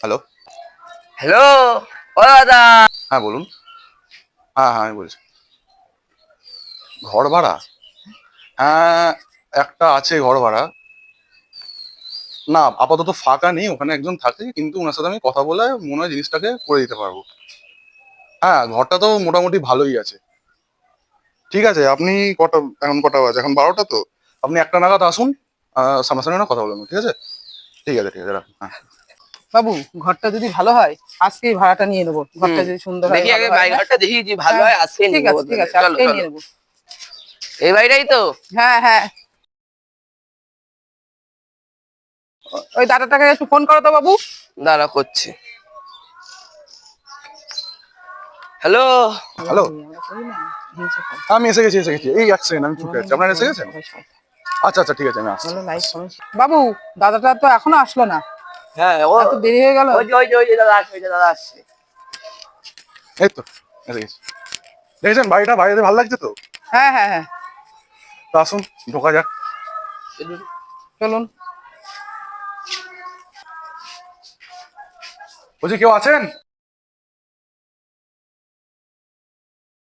Hello. Hello, ও দাদা। হ্যাঁ বলুন। হ্যাঁ হ্যাঁ আমি বলছি। ঘর ভাড়া? হ্যাঁ, একটা আছে ঘর ভাড়া। না, আপাতত ফাঁকা নেই, ওখানে একজন থাকে, কিন্তু ওনার সাথে আমি কথা বলে মনে হয় জিনিসটাকে করে দিতে পারবো। হ্যাঁ, ঘরটা তো মোটামুটি ভালোই আছে। ঠিক আছে, আপনি কটা, এখন কটা বাজে? এখন 12টা তো। আপনি একটা নাগাদ আসুন, সামনাসামনি না কথা বলবো, ঠিক আছে? ঠিক আছে ঠিক আছে, রাখুন। হ্যাঁ। বাবু, ঘরটা যদি ভালো হয় আজকেই ভাড়াটা নিয়ে নেবো। ঘরটা হুম, যদি সুন্দর হয়, দেখি ভালো আগে হয়। বাড়ি হ্যাঁ ঘরটা দেখি যে ভালো হ্যাঁ, হয়, আজকে ঠিক নিবো আছে ঠিক বদলে। আছে, চলো আজকেই চলো, নিয়ে নেবো। এই বাড়িটাই তো। হ্যাঁ হ্যাঁ, ওই দাদাটাকে একটু ফোন করো তো বাবু। দাঁড়া করছি। হ্যালো। হ্যালো। আমরা করি না, হিংসা করে। আমি এসে গেছি, এই 1 সেকেন্ড, আমি ছুটে যাচ্ছি। আপনারা এসে গেছেন? আচ্ছা আচ্ছা, ঠিক আছে, আমি আসছি। বাবু, দাদাটা তো এখনো আসলো না, হ্যাঁ, ও এত দেরি হয়ে গেল। ওই যে দাদা আসছে, ওই যে দাদা আসছে। এই তো এসে গেছি। দেখেছেন বাড়িটা? বাড়িতে ভালো লাগছে তো? হ্যাঁ হ্যাঁ হ্যাঁ, তো আসুন, ঢোকা যাক। চলুন। বলছি, কেউ আছেন?